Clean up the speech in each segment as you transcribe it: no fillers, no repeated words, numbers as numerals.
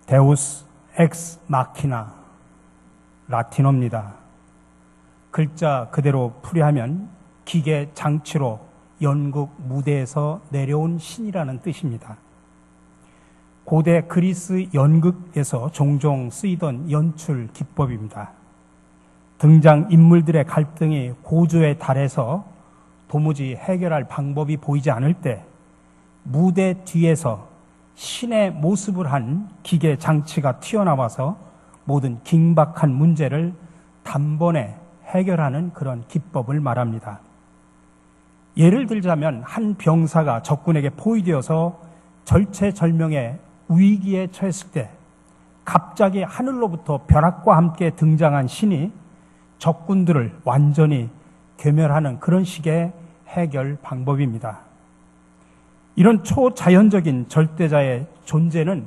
데우스 엑스 마키나, 라틴어입니다. 글자 그대로 풀이하면 기계 장치로 연극 무대에서 내려온 신이라는 뜻입니다. 고대 그리스 연극에서 종종 쓰이던 연출 기법입니다. 등장 인물들의 갈등이 고조에 달해서 도무지 해결할 방법이 보이지 않을 때 무대 뒤에서 신의 모습을 한 기계 장치가 튀어나와서 모든 긴박한 문제를 단번에 해결하는 그런 기법을 말합니다. 예를 들자면 한 병사가 적군에게 포위되어서 절체절명의 위기에 처했을 때 갑자기 하늘로부터 벼락과 함께 등장한 신이 적군들을 완전히 괴멸하는 그런 식의 해결 방법입니다. 이런 초자연적인 절대자의 존재는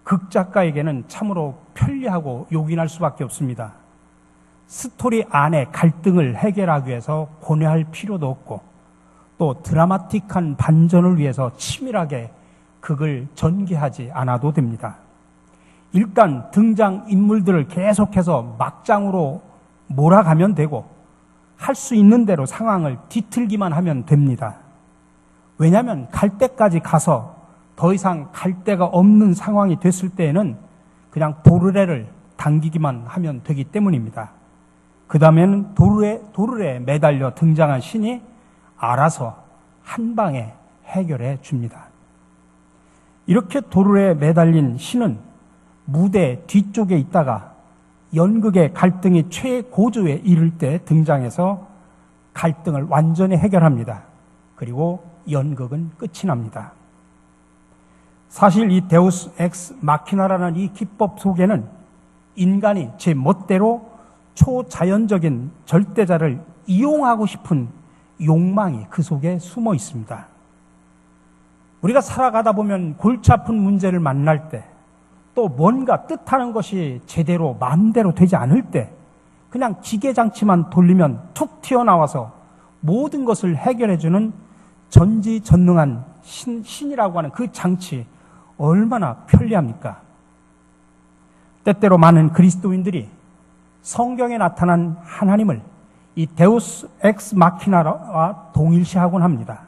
극작가에게는 참으로 편리하고 요긴할 수밖에 없습니다. 스토리 안에 갈등을 해결하기 위해서 고뇌할 필요도 없고 또 드라마틱한 반전을 위해서 치밀하게 극을 전개하지 않아도 됩니다. 일단 등장 인물들을 계속해서 막장으로 몰아가면 되고 할 수 있는 대로 상황을 뒤틀기만 하면 됩니다. 왜냐하면 갈 때까지 가서 더 이상 갈 데가 없는 상황이 됐을 때에는 그냥 도르래를 당기기만 하면 되기 때문입니다. 그 다음에는 도르래에 매달려 등장한 신이 알아서 한 방에 해결해 줍니다. 이렇게 도르래에 매달린 신은 무대 뒤쪽에 있다가 연극의 갈등이 최고조에 이를 때 등장해서 갈등을 완전히 해결합니다. 그리고 연극은 끝이 납니다. 사실 이 데우스 엑스 마키나라는 이 기법 속에는 인간이 제 멋대로 초자연적인 절대자를 이용하고 싶은 욕망이 그 속에 숨어 있습니다. 우리가 살아가다 보면 골치 아픈 문제를 만날 때, 또 뭔가 뜻하는 것이 제대로 마음대로 되지 않을 때 그냥 기계장치만 돌리면 툭 튀어나와서 모든 것을 해결해주는 전지전능한 신이라고 하는 그 장치 얼마나 편리합니까? 때때로 많은 그리스도인들이 성경에 나타난 하나님을 이 데우스 엑스 마키나와 동일시하곤 합니다.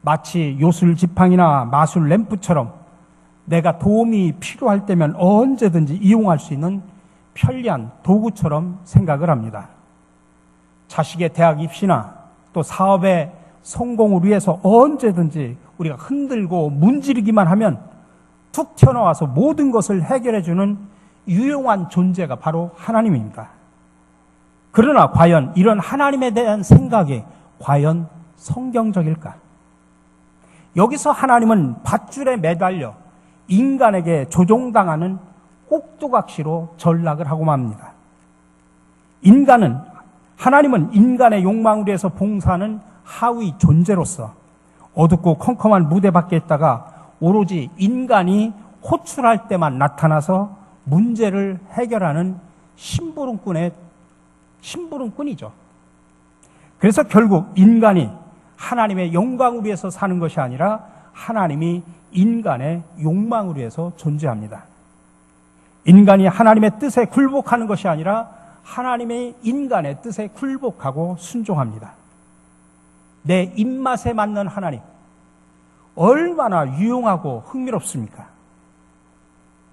마치 요술 지팡이나 마술 램프처럼 내가 도움이 필요할 때면 언제든지 이용할 수 있는 편리한 도구처럼 생각을 합니다. 자식의 대학 입시나 또 사업의 성공을 위해서 언제든지 우리가 흔들고 문지르기만 하면 툭 튀어나와서 모든 것을 해결해주는 유용한 존재가 바로 하나님입니다. 그러나 과연 이런 하나님에 대한 생각이 과연 성경적일까? 여기서 하나님은 밧줄에 매달려 인간에게 조종당하는 꼭두각시로 전락을 하고 맙니다. 하나님은 인간의 욕망을 위해서 봉사하는 하위 존재로서 어둡고 컴컴한 무대 밖에 있다가 오로지 인간이 호출할 때만 나타나서 문제를 해결하는 심부름꾼이죠. 그래서 결국 인간이 하나님의 영광을 위해서 사는 것이 아니라 하나님이 인간의 욕망을 위해서 존재합니다. 인간이 하나님의 뜻에 굴복하는 것이 아니라 하나님의 인간의 뜻에 굴복하고 순종합니다. 내 입맛에 맞는 하나님, 얼마나 유용하고 흥미롭습니까?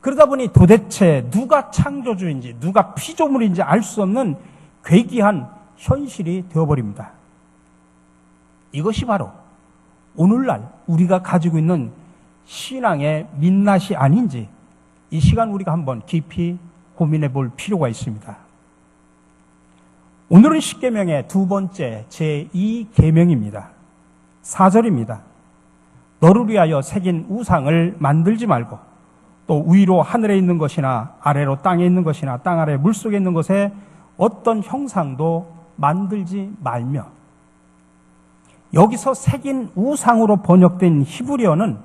그러다 보니 도대체 누가 창조주인지 누가 피조물인지 알 수 없는 괴기한 현실이 되어버립니다. 이것이 바로 오늘날 우리가 가지고 있는 신앙의 민낯이 아닌지 이 시간 우리가 한번 깊이 고민해 볼 필요가 있습니다. 오늘은 십계명의 두 번째 제2계명입니다. 4절입니다. 너를 위하여 새긴 우상을 만들지 말고 또 위로 하늘에 있는 것이나 아래로 땅에 있는 것이나 땅 아래 물속에 있는 것에 어떤 형상도 만들지 말며, 여기서 새긴 우상으로 번역된 히브리어는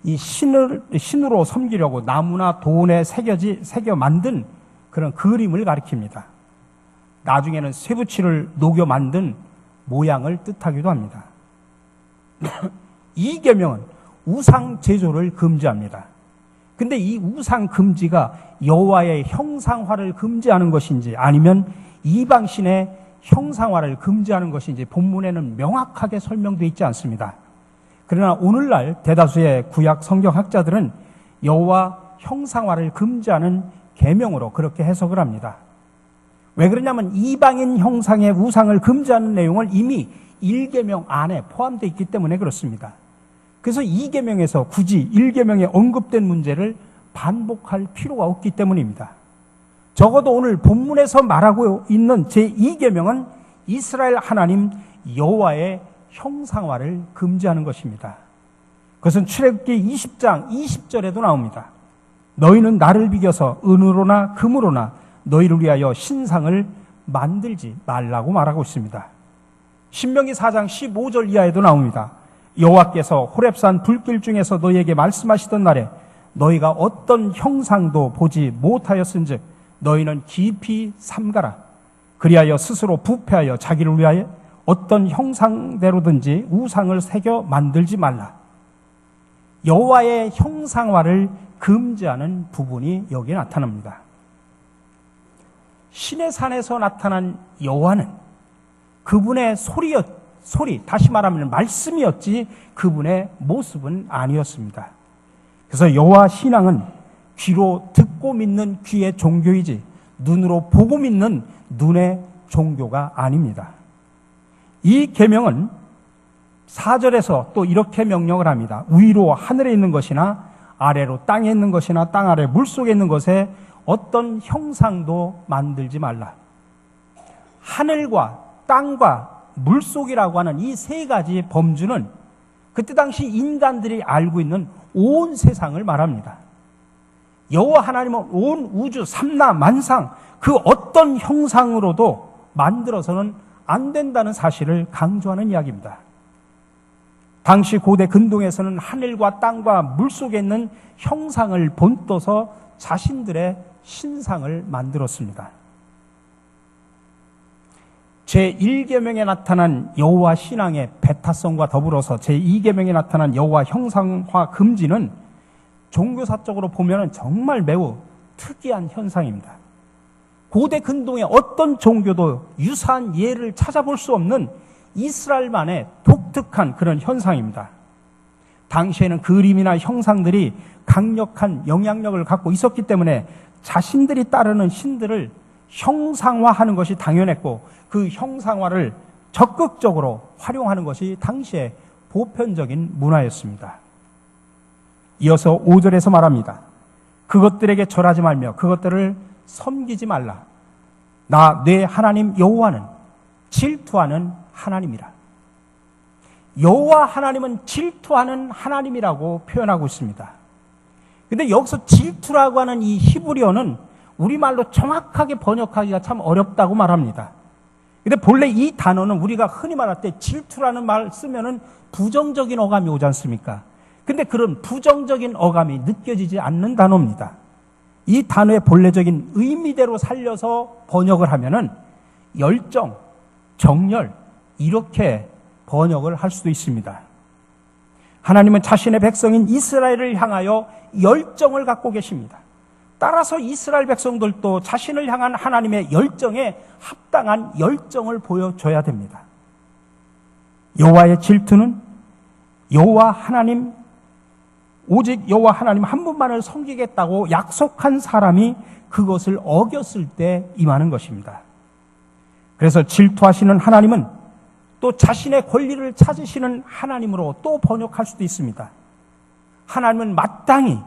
이 신으로 섬기려고 나무나 돈에 새겨 만든 그런 그림을 가리킵니다. 나중에는 쇠붙이를 녹여 만든 모양을 뜻하기도 합니다. 이 계명은 우상 제조를 금지합니다. 근데 이 우상 금지가 여호와의 형상화를 금지하는 것인지 아니면 이방신의 형상화를 금지하는 것인지 본문에는 명확하게 설명되어 있지 않습니다. 그러나 오늘날 대다수의 구약 성경학자들은 여호와 형상화를 금지하는 계명으로 그렇게 해석을 합니다. 왜 그러냐면 이방인 형상의 우상을 금지하는 내용을 이미 1계명 안에 포함되어 있기 때문에 그렇습니다. 그래서 2계명에서 굳이 1계명에 언급된 문제를 반복할 필요가 없기 때문입니다. 적어도 오늘 본문에서 말하고 있는 제2계명은 이스라엘 하나님 여호와의 형상화를 금지하는 것입니다. 그것은 출애굽기 20장 20절에도 나옵니다. 너희는 나를 비겨서 은으로나 금으로나 너희를 위하여 신상을 만들지 말라고 말하고 있습니다. 신명기 4장 15절 이하에도 나옵니다. 여호와께서 호렙산 불길 중에서 너희에게 말씀하시던 날에 너희가 어떤 형상도 보지 못하였은즉 너희는 깊이 삼가라. 그리하여 스스로 부패하여 자기를 위하여 어떤 형상대로든지 우상을 새겨 만들지 말라. 여호와의 형상화를 금지하는 부분이 여기에 나타납니다. 신의 산에서 나타난 여호와는 그분의 소리, 다시 말하면 말씀이었지 그분의 모습은 아니었습니다. 그래서 여호와 신앙은 귀로 듣고 믿는 귀의 종교이지 눈으로 보고 믿는 눈의 종교가 아닙니다. 이 계명은 4절에서 또 이렇게 명령을 합니다. 위로 하늘에 있는 것이나 아래로 땅에 있는 것이나 땅 아래 물속에 있는 것에 어떤 형상도 만들지 말라. 하늘과 땅과 물속이라고 하는 이 세 가지 범주는 그때 당시 인간들이 알고 있는 온 세상을 말합니다. 여호와 하나님은 온 우주 삼라 만상 그 어떤 형상으로도 만들어서는 안 된다는 사실을 강조하는 이야기입니다. 당시 고대 근동에서는 하늘과 땅과 물속에 있는 형상을 본떠서 자신들의 신상을 만들었습니다. 제1계명에 나타난 여호와 신앙의 배타성과 더불어서 제2계명에 나타난 여호와 형상화 금지는 종교사적으로 보면 정말 매우 특이한 현상입니다. 고대 근동의 어떤 종교도 유사한 예를 찾아볼 수 없는 이스라엘만의 독특한 그런 현상입니다. 당시에는 그림이나 형상들이 강력한 영향력을 갖고 있었기 때문에 자신들이 따르는 신들을 형상화하는 것이 당연했고 그 형상화를 적극적으로 활용하는 것이 당시의 보편적인 문화였습니다. 이어서 5절에서 말합니다. 그것들에게 절하지 말며 그것들을 섬기지 말라. 나 내 하나님 여호와는 질투하는 하나님이라. 여호와 하나님은 질투하는 하나님이라고 표현하고 있습니다. 근데 여기서 질투라고 하는 이 히브리어는 우리말로 정확하게 번역하기가 참 어렵다고 말합니다. 근데 본래 이 단어는 우리가 흔히 말할 때 질투라는 말 쓰면은 부정적인 어감이 오지 않습니까? 근데 그런 부정적인 어감이 느껴지지 않는 단어입니다. 이 단어의 본래적인 의미대로 살려서 번역을 하면은 열정, 정열 이렇게 번역을 할 수도 있습니다. 하나님은 자신의 백성인 이스라엘을 향하여 열정을 갖고 계십니다. 따라서 이스라엘 백성들도 자신을 향한 하나님의 열정에 합당한 열정을 보여줘야 됩니다. 여호와의 질투는 여호와 하나님, 오직 여호와 하나님 한 분만을 섬기겠다고 약속한 사람이 그것을 어겼을 때 임하는 것입니다. 그래서 질투하시는 하나님은 또 자신의 권리를 찾으시는 하나님으로 또 번역할 수도 있습니다. 하나님은 마땅히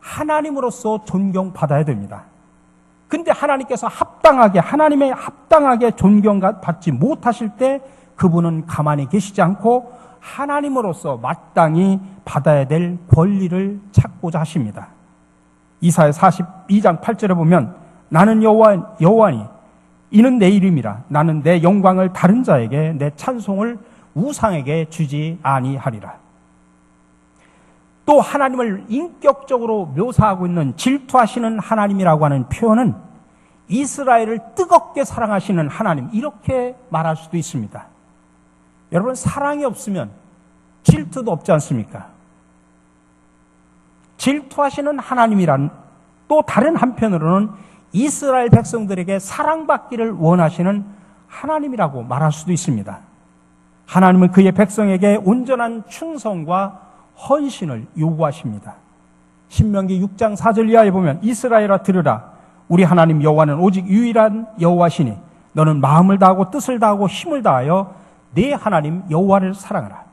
하나님으로서 존경받아야 됩니다. 근데 하나님께서 하나님의 합당하게 존경받지 못하실 때 그분은 가만히 계시지 않고 하나님으로서 마땅히 받아야 될 권리를 찾고자 하십니다. 이사야 42장 8절에 보면 나는 여호와니 이는 내 이름이라. 나는 내 영광을 다른 자에게 내 찬송을 우상에게 주지 아니하리라. 또 하나님을 인격적으로 묘사하고 있는 질투하시는 하나님이라고 하는 표현은 이스라엘을 뜨겁게 사랑하시는 하나님 이렇게 말할 수도 있습니다. 여러분 사랑이 없으면 질투도 없지 않습니까? 질투하시는 하나님이란 또 다른 한편으로는 이스라엘 백성들에게 사랑받기를 원하시는 하나님이라고 말할 수도 있습니다. 하나님은 그의 백성에게 온전한 충성과 헌신을 요구하십니다. 신명기 6장 4절 이하에 보면 이스라엘아 들으라 우리 하나님 여호와는 오직 유일한 여호와시니 너는 마음을 다하고 뜻을 다하고 힘을 다하여 네 하나님 여호와를 사랑하라.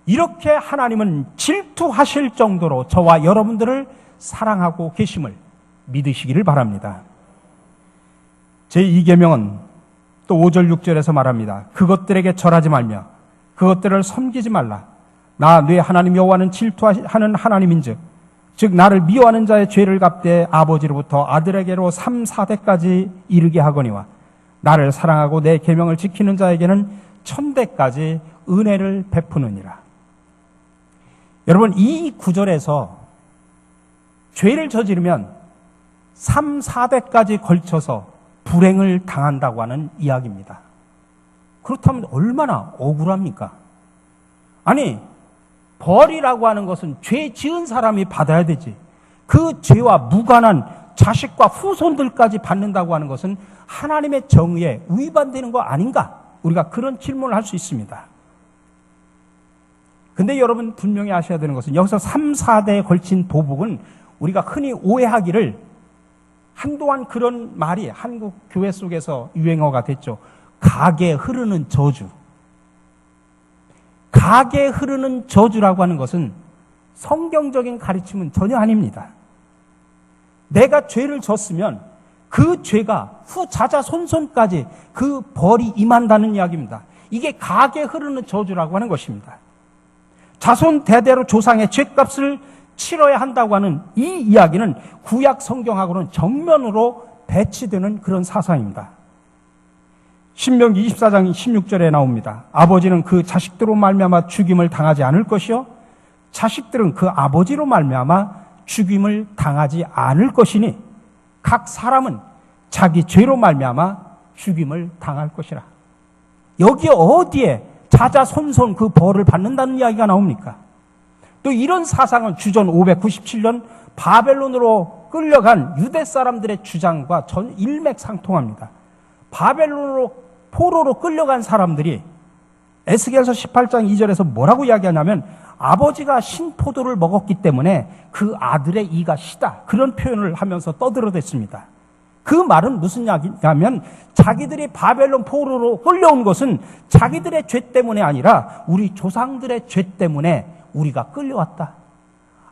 이렇게 하나님은 질투하실 정도로 저와 여러분들을 사랑하고 계심을 믿으시기를 바랍니다. 제2계명은 또 5절 6절에서 말합니다. 그것들에게 절하지 말며 그것들을 섬기지 말라. 나 네 하나님 여호와는 질투하는 하나님인즉 즉 나를 미워하는 자의 죄를 갚되 아버지로부터 아들에게로 3, 4대까지 이르게 하거니와 나를 사랑하고 내 계명을 지키는 자에게는 1000대까지 은혜를 베푸느니라. 여러분 이 구절에서 죄를 저지르면 3, 4대까지 걸쳐서 불행을 당한다고 하는 이야기입니다. 그렇다면 얼마나 억울합니까? 아니 벌이라고 하는 것은 죄 지은 사람이 받아야 되지. 그 죄와 무관한 자식과 후손들까지 받는다고 하는 것은 하나님의 정의에 위반되는 거 아닌가? 우리가 그런 질문을 할 수 있습니다. 근데 여러분 분명히 아셔야 되는 것은 여기서 3, 4대에 걸친 보복은 우리가 흔히 오해하기를 한동안 그런 말이 한국 교회 속에서 유행어가 됐죠. 가게 흐르는 저주. 가게 흐르는 저주라고 하는 것은 성경적인 가르침은 전혀 아닙니다. 내가 죄를 졌으면 그 죄가 후자자손손까지 그 벌이 임한다는 이야기입니다. 이게 가게 흐르는 저주라고 하는 것입니다. 자손 대대로 조상의 죄값을 치러야 한다고 하는 이 이야기는 구약 성경하고는 정면으로 배치되는 그런 사상입니다. 신명기 24장 16절에 나옵니다. 아버지는 그 자식들로 말미암아 죽임을 당하지 않을 것이요 자식들은 그 아버지로 말미암아 죽임을 당하지 않을 것이니 각 사람은 자기 죄로 말미암아 죽임을 당할 것이라. 여기 어디에 자자손손 그 벌을 받는다는 이야기가 나옵니까? 또 이런 사상은 주전 597년 바벨론으로 끌려간 유대 사람들의 주장과 전 일맥상통합니다. 바벨론으로 포로로 끌려간 사람들이 에스겔서 18장 2절에서 뭐라고 이야기하냐면 아버지가 신포도를 먹었기 때문에 그 아들의 이가 시다. 그런 표현을 하면서 떠들어댔습니다. 그 말은 무슨 이야기냐면 자기들이 바벨론 포로로 끌려온 것은 자기들의 죄 때문에 아니라 우리 조상들의 죄 때문에 우리가 끌려왔다.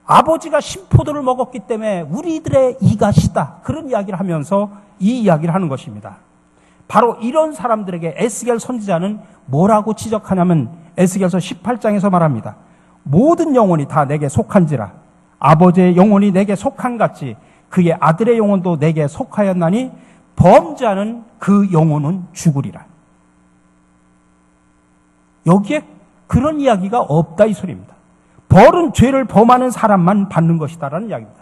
아버지가 신포도를 먹었기 때문에 우리들의 이가 시다. 그런 이야기를 하면서 이 이야기를 하는 것입니다. 바로 이런 사람들에게 에스겔 선지자는 뭐라고 지적하냐면 에스겔서 18장에서 말합니다. 모든 영혼이 다 내게 속한지라 아버지의 영혼이 내게 속한 같이 그의 아들의 영혼도 내게 속하였나니 범죄하는 그 영혼은 죽으리라. 여기에 그런 이야기가 없다 이 소리입니다. 벌은 죄를 범하는 사람만 받는 것이다라는 이야기입니다.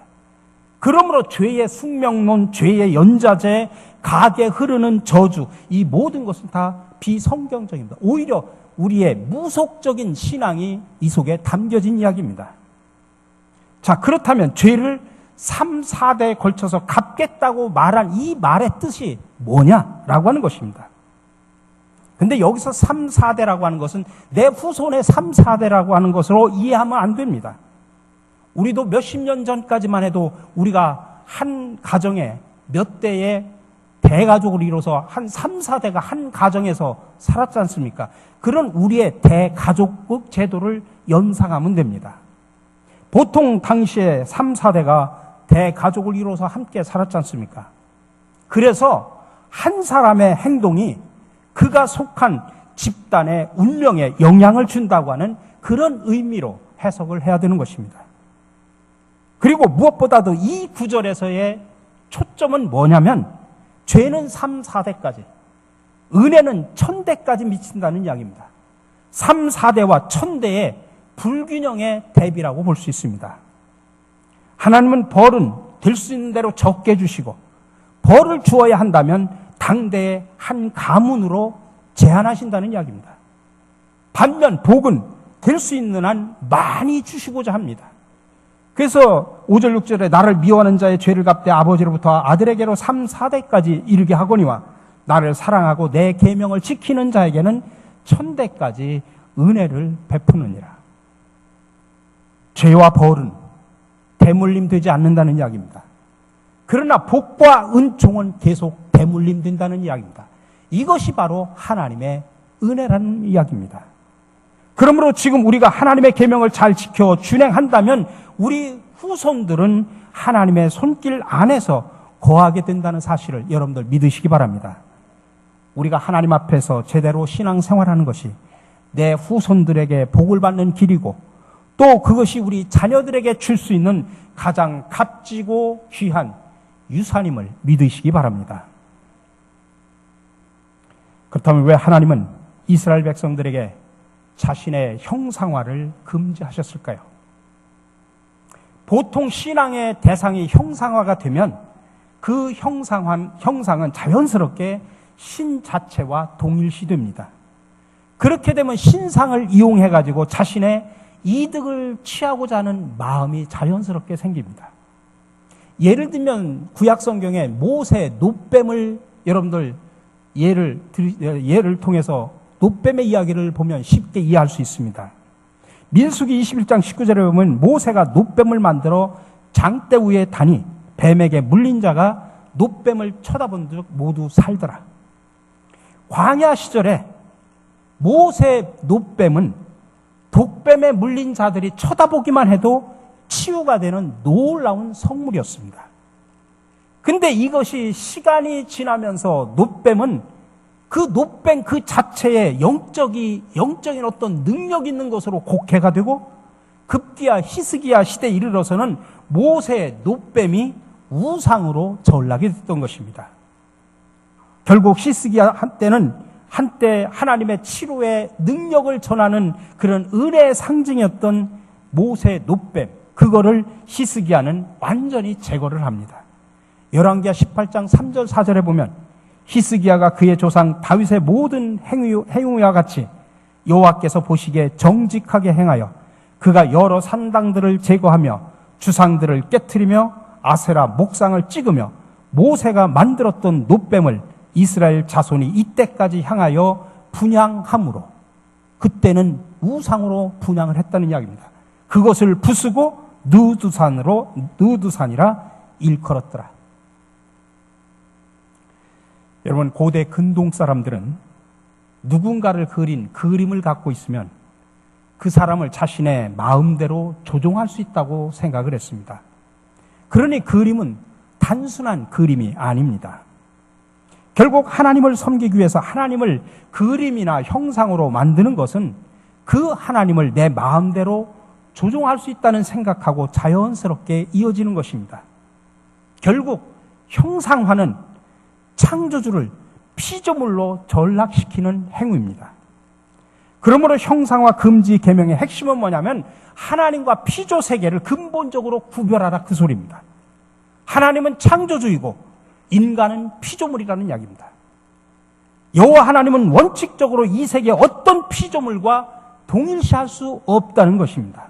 그러므로 죄의 숙명론, 죄의 연자제, 가게 흐르는 저주, 이 모든 것은 다 비성경적입니다. 오히려 우리의 무속적인 신앙이 이 속에 담겨진 이야기입니다. 자, 그렇다면 죄를 3, 4대에 걸쳐서 갚겠다고 말한 이 말의 뜻이 뭐냐라고 하는 것입니다. 근데 여기서 3, 4대라고 하는 것은 내 후손의 3, 4대라고 하는 것으로 이해하면 안 됩니다. 우리도 몇십 년 전까지만 해도 우리가 한 가정에 몇 대의 대가족을 이뤄서 한 3, 4대가 한 가정에서 살았지 않습니까? 그런 우리의 대가족국 제도를 연상하면 됩니다. 보통 당시에 3, 4대가 대가족을 이뤄서 함께 살았지 않습니까? 그래서 한 사람의 행동이 그가 속한 집단의 운명에 영향을 준다고 하는 그런 의미로 해석을 해야 되는 것입니다. 그리고 무엇보다도 이 구절에서의 초점은 뭐냐면 죄는 3, 4대까지, 은혜는 1000대까지 미친다는 이야기입니다. 3, 4대와 1000대의 불균형의 대비라고 볼 수 있습니다. 하나님은 벌은 될 수 있는 대로 적게 주시고 벌을 주어야 한다면 당대의 한 가문으로 제한하신다는 이야기입니다. 반면 복은 될 수 있는 한 많이 주시고자 합니다. 그래서 5절 6절에 나를 미워하는 자의 죄를 갚되 아버지로부터 아들에게로 3, 4대까지 이르게 하거니와 나를 사랑하고 내 계명을 지키는 자에게는 천대까지 은혜를 베푸느니라. 죄와 벌은 대물림 되지 않는다는 이야기입니다. 그러나 복과 은총은 계속 대물림 된다는 이야기입니다. 이것이 바로 하나님의 은혜라는 이야기입니다. 그러므로 지금 우리가 하나님의 계명을 잘 지켜 준행한다면 우리 후손들은 하나님의 손길 안에서 거하게 된다는 사실을 여러분들 믿으시기 바랍니다. 우리가 하나님 앞에서 제대로 신앙생활하는 것이 내 후손들에게 복을 받는 길이고 또 그것이 우리 자녀들에게 줄 수 있는 가장 값지고 귀한 유산임을 믿으시기 바랍니다. 그렇다면 왜 하나님은 이스라엘 백성들에게 자신의 형상화를 금지하셨을까요? 보통 신앙의 대상이 형상화가 되면 그 형상은 자연스럽게 신 자체와 동일시됩니다. 그렇게 되면 신상을 이용해가지고 자신의 이득을 취하고자 하는 마음이 자연스럽게 생깁니다. 예를 들면 구약성경에 모세 놋뱀을 여러분들 예를 통해서 놋뱀의 이야기를 보면 쉽게 이해할 수 있습니다. 민수기 21장 19절에 보면 모세가 놋뱀을 만들어 장대 위에 다니 뱀에게 물린 자가 놋뱀을 쳐다본 즉 모두 살더라. 광야 시절에 모세 놋뱀은 독뱀에 물린 자들이 쳐다보기만 해도 치유가 되는 놀라운 성물이었습니다. 근데 이것이 시간이 지나면서 놋뱀은 그 놋뱀 그 자체에 영적인 어떤 능력 있는 것으로 곡해가 되고 급기야 히스기야 시대에 이르러서는 모세의 놋뱀이 우상으로 전락이 됐던 것입니다. 결국 히스기야 한때 하나님의 치료의 능력을 전하는 그런 은혜의 상징이었던 모세의 놋뱀, 그거를 히스기야는 완전히 제거를 합니다. 열왕기하 18장 3절 4절에 보면 히스기야가 그의 조상 다윗의 모든 행위와 같이 여호와께서 보시기에 정직하게 행하여 그가 여러 산당들을 제거하며 주상들을 깨트리며 아세라 목상을 찍으며 모세가 만들었던 놋뱀을 이스라엘 자손이 이때까지 향하여 분향함으로, 그때는 우상으로 분향을 했다는 이야기입니다. 그것을 부수고 느두산이라 일컬었더라. 여러분, 고대 근동 사람들은 누군가를 그린 그림을 갖고 있으면 그 사람을 자신의 마음대로 조종할 수 있다고 생각을 했습니다. 그러니 그림은 단순한 그림이 아닙니다. 결국 하나님을 섬기기 위해서 하나님을 그림이나 형상으로 만드는 것은 그 하나님을 내 마음대로 조종할 수 있다는 생각하고 자연스럽게 이어지는 것입니다. 결국 형상화는 창조주를 피조물로 전락시키는 행위입니다. 그러므로 형상화 금지 계명의 핵심은 뭐냐면 하나님과 피조 세계를 근본적으로 구별하라, 그 소리입니다. 하나님은 창조주이고 인간은 피조물이라는 이야기입니다. 여호와 하나님은 원칙적으로 이 세계 어떤 피조물과 동일시할 수 없다는 것입니다.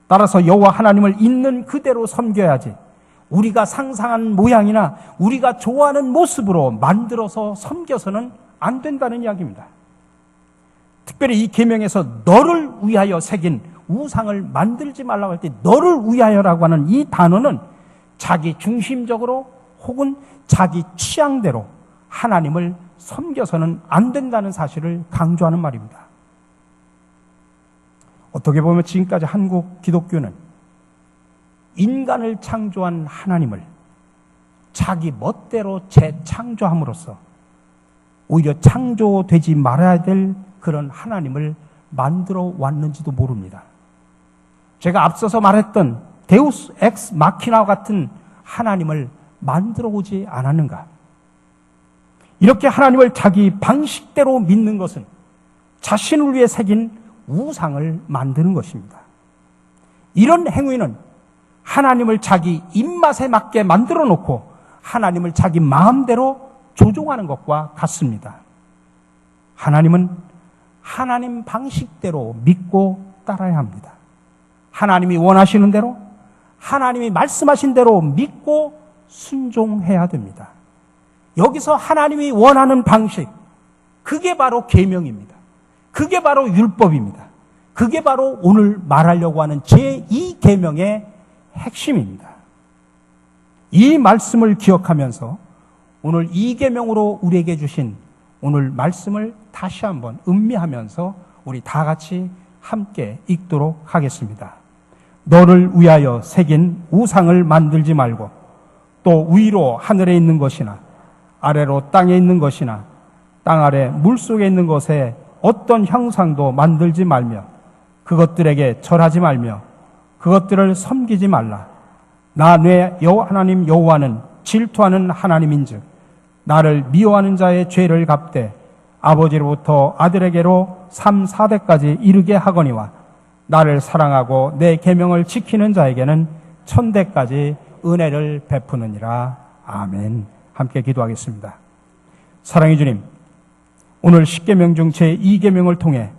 따라서 여호와 하나님을 있는 그대로 섬겨야지 우리가 상상한 모양이나 우리가 좋아하는 모습으로 만들어서 섬겨서는 안 된다는 이야기입니다. 특별히 이 계명에서 너를 위하여 새긴 우상을 만들지 말라고 할 때 너를 위하여라고 하는 이 단어는 자기 중심적으로 혹은 자기 취향대로 하나님을 섬겨서는 안 된다는 사실을 강조하는 말입니다. 어떻게 보면 지금까지 한국 기독교는 인간을 창조한 하나님을 자기 멋대로 재창조함으로써 오히려 창조되지 말아야 될 그런 하나님을 만들어 왔는지도 모릅니다. 제가 앞서서 말했던 데우스 엑스 마키나 같은 하나님을 만들어 오지 않았는가? 이렇게 하나님을 자기 방식대로 믿는 것은 자신을 위해 새긴 우상을 만드는 것입니다. 이런 행위는 하나님을 자기 입맛에 맞게 만들어 놓고 하나님을 자기 마음대로 조종하는 것과 같습니다. 하나님은 하나님 방식대로 믿고 따라야 합니다. 하나님이 원하시는 대로, 하나님이 말씀하신 대로 믿고 순종해야 됩니다. 여기서 하나님이 원하는 방식, 그게 바로 계명입니다. 그게 바로 율법입니다. 그게 바로 오늘 말하려고 하는 제2계명의 핵심입니다. 이 말씀을 기억하면서 오늘 2계명으로 우리에게 주신 오늘 말씀을 다시 한번 음미하면서 우리 다 같이 함께 읽도록 하겠습니다. 너를 위하여 새긴 우상을 만들지 말고 또 위로 하늘에 있는 것이나 아래로 땅에 있는 것이나 땅 아래 물속에 있는 것에 어떤 형상도 만들지 말며 그것들에게 절하지 말며 그것들을 섬기지 말라. 나 내 하나님 여호와는 질투하는 하나님인즉 나를 미워하는 자의 죄를 갚되 아버지로부터 아들에게로 3, 4대까지 이르게 하거니와 나를 사랑하고 내 계명을 지키는 자에게는 1000대까지 은혜를 베푸느니라. 아멘. 함께 기도하겠습니다. 사랑의 주님, 오늘 10계명 중 제2계명을 통해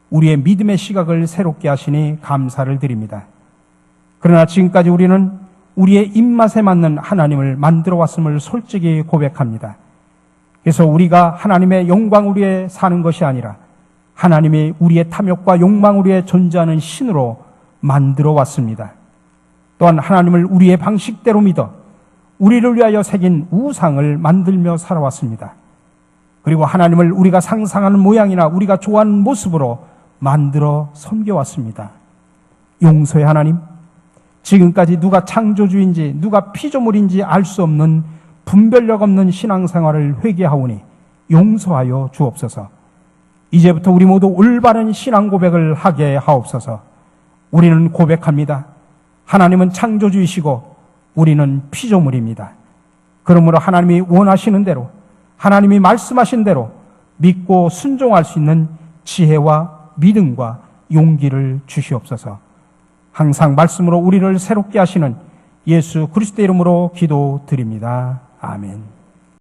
우리의 믿음의 시각을 새롭게 하시니 감사를 드립니다. 그러나 지금까지 우리는 우리의 입맛에 맞는 하나님을 만들어 왔음을 솔직히 고백합니다. 그래서 우리가 하나님의 영광을 위해 사는 것이 아니라 하나님이 우리의 탐욕과 욕망을 위해 존재하는 신으로 만들어 왔습니다. 또한 하나님을 우리의 방식대로 믿어 우리를 위하여 새긴 우상을 만들며 살아왔습니다. 그리고 하나님을 우리가 상상하는 모양이나 우리가 좋아하는 모습으로 만들어 섬겨왔습니다. 용서의 하나님, 지금까지 누가 창조주인지 누가 피조물인지 알 수 없는 분별력 없는 신앙생활을 회개하오니 용서하여 주옵소서. 이제부터 우리 모두 올바른 신앙 고백을 하게 하옵소서. 우리는 고백합니다. 하나님은 창조주이시고 우리는 피조물입니다. 그러므로 하나님이 원하시는 대로 하나님이 말씀하신 대로 믿고 순종할 수 있는 지혜와 믿음과 용기를 주시옵소서. 항상 말씀으로 우리를 새롭게 하시는 예수 그리스도의 이름으로 기도드립니다. 아멘.